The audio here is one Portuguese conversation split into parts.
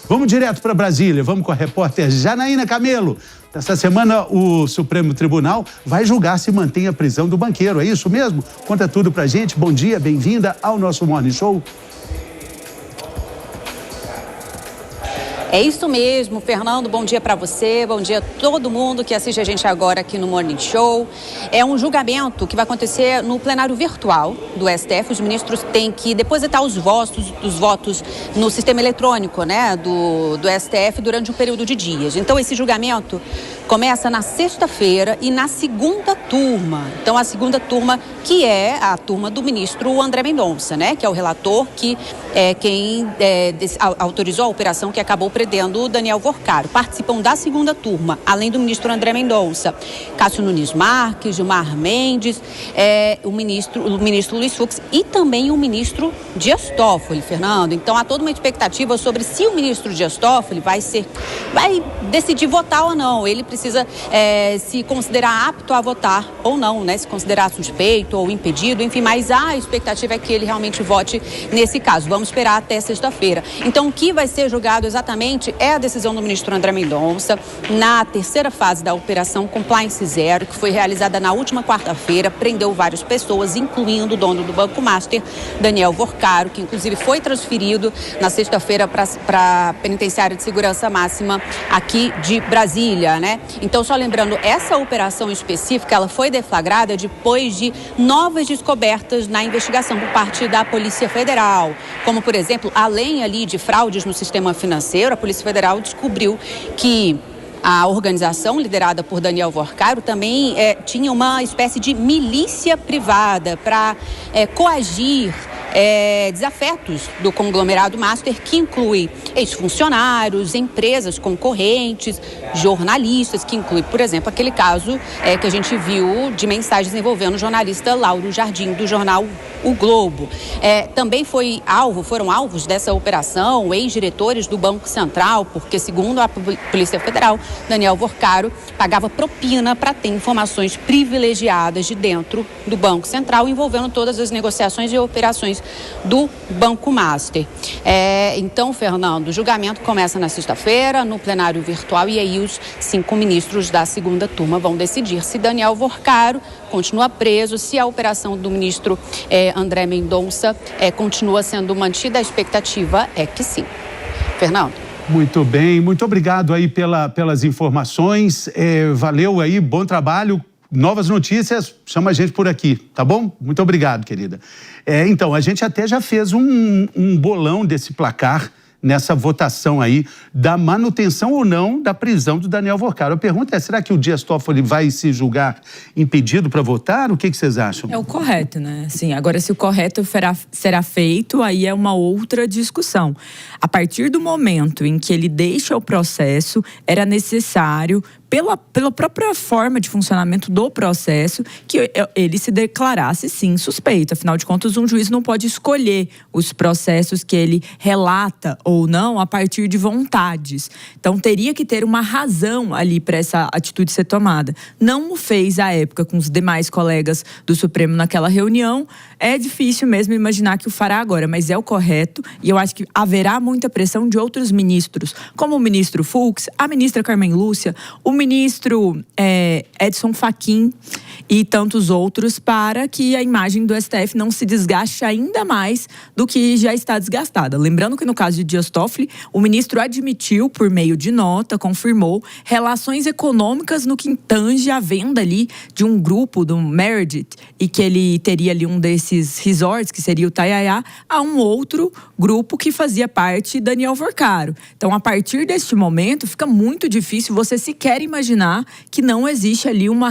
Vamos direto para Brasília, vamos com a repórter Janaína Camelo. Essa semana o Supremo Tribunal vai julgar se mantém a prisão do banqueiro, é isso mesmo? Conta tudo pra gente, bom dia, bem-vinda ao nosso Morning Show. É isso mesmo, Fernando, bom dia para você, bom dia a todo mundo que assiste a gente agora aqui no Morning Show. É um julgamento que vai acontecer no plenário virtual do STF. Os ministros têm que depositar os votos no sistema eletrônico, né, do STF durante um período de dias. Então, esse julgamento começa na sexta-feira e na segunda turma. Então, a segunda turma, que é a turma do ministro André Mendonça, né, que é o relator que é quem autorizou a operação que acabou prendendo o Daniel Vorcaro. Participam da segunda turma, além do ministro André Mendonça, Cássio Nunes Marques, Gilmar Mendes, o ministro Luiz Fux e também o ministro Dias Toffoli, Fernando. Então, há toda uma expectativa sobre se o ministro Dias Toffoli vai decidir votar ou não. Ele precisa se considerar apto a votar ou não, né? Se considerar suspeito ou impedido, enfim, mas a expectativa é que ele realmente vote nesse caso. Vamos esperar até sexta-feira. Então, o que vai ser julgado exatamente é a decisão do ministro André Mendonça na terceira fase da Operação Compliance Zero, que foi realizada na última quarta-feira, prendeu várias pessoas, incluindo o dono do Banco Master, Daniel Vorcaro, que inclusive foi transferido na sexta-feira para a Penitenciária de Segurança Máxima aqui de Brasília, né? Então, só lembrando, essa operação específica, ela foi deflagrada depois de novas descobertas na investigação por parte da Polícia Federal, como, por exemplo, além ali de fraudes no sistema financeiro, a Polícia Federal descobriu que a organização liderada por Daniel Vorcaro também tinha uma espécie de milícia privada para coagir desafetos do conglomerado Master, que inclui ex-funcionários, empresas concorrentes, jornalistas, que inclui, por exemplo, aquele caso que a gente viu de mensagens envolvendo o jornalista Lauro Jardim, do jornal O Globo. Também foram alvos dessa operação ex-diretores do Banco Central, porque, segundo a Polícia Federal, Daniel Vorcaro pagava propina para ter informações privilegiadas de dentro do Banco Central, envolvendo todas as negociações e operações do Banco Master. Então, Fernando, o julgamento começa na sexta-feira, no plenário virtual, e aí os 5 ministros da segunda turma vão decidir se Daniel Vorcaro continua preso, se a operação do ministro André Mendonça continua sendo mantida. A expectativa é que sim. Fernando. Muito bem, muito obrigado aí pelas informações, valeu aí, bom trabalho. Novas notícias, chama a gente por aqui, tá bom? Muito obrigado, querida. Então, a gente até já fez um bolão desse placar nessa votação aí da manutenção ou não da prisão do Daniel Vorcaro. A pergunta é, será que o Dias Toffoli vai se julgar impedido para votar? O que vocês acham? É o correto, né? Assim, agora, se o correto será feito, aí é uma outra discussão. A partir do momento em que ele deixa o processo, era necessário, pela própria forma de funcionamento do processo, que ele se declarasse, sim, suspeito. Afinal de contas, um juiz não pode escolher os processos que ele relata ou não a partir de vontades. Então, teria que ter uma razão ali para essa atitude ser tomada. Não o fez à época com os demais colegas do Supremo naquela reunião. É difícil mesmo imaginar que o fará agora, mas é o correto. E eu acho que haverá muita pressão de outros ministros, como o ministro Fux, a ministra Carmen Lúcia, o ministro Edson Fachin e tantos outros, para que a imagem do STF não se desgaste ainda mais do que já está desgastada. Lembrando que no caso de Dias Toffoli, o ministro admitiu, por meio de nota, confirmou relações econômicas no que tange a venda ali de um grupo, do Meredith, e que ele teria ali um desses resorts, que seria o Taiaiá, a um outro grupo que fazia parte Daniel Vorcaro. Então, a partir deste momento, fica muito difícil você sequer imaginar que não existe ali uma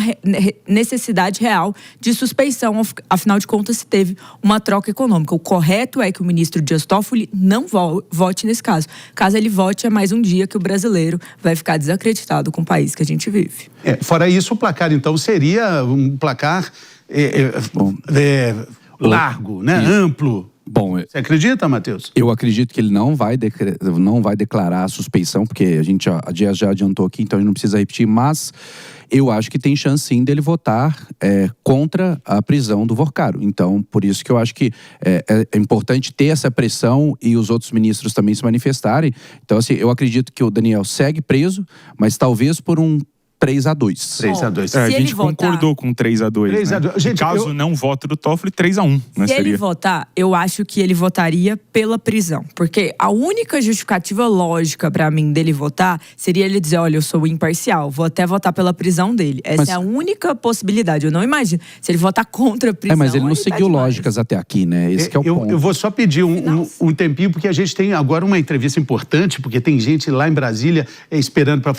necessidade real de suspeição. Afinal de contas, se teve uma troca econômica. O correto é que o ministro Dias Toffoli não vote nesse caso. Caso ele vote, é mais um dia que o brasileiro vai ficar desacreditado com o país que a gente vive. Fora isso, o placar, então, seria um placar largo, né? Amplo. Bom, Você acredita, Matheus? eu acredito que ele não vai declarar a suspeição, porque a gente já adiantou aqui, então a gente não precisa repetir, mas eu acho que tem chance sim dele votar contra a prisão do Vorcaro. Então, por isso que eu acho que é importante ter essa pressão e os outros ministros também se manifestarem. Então, assim, eu acredito que o Daniel segue preso, mas talvez por um 3-2. 3-2. A Se ele gente votar- concordou com 3-2. 3-2. Né? Gente, Caso não voto do Toffoli, 3-1. Né, Se ele seria? votar, eu acho que ele votaria pela prisão. Porque a única justificativa lógica pra mim dele votar seria ele dizer, olha, eu sou imparcial, vou até votar pela prisão dele. Essa é a única possibilidade. Eu não imagino. Se ele votar contra a prisão, Mas ele não aí tá seguiu demais. lógicas até aqui, né? Esse que é o ponto. Eu vou só pedir um tempinho, porque a gente tem agora uma entrevista importante, porque tem gente lá em Brasília esperando para falar.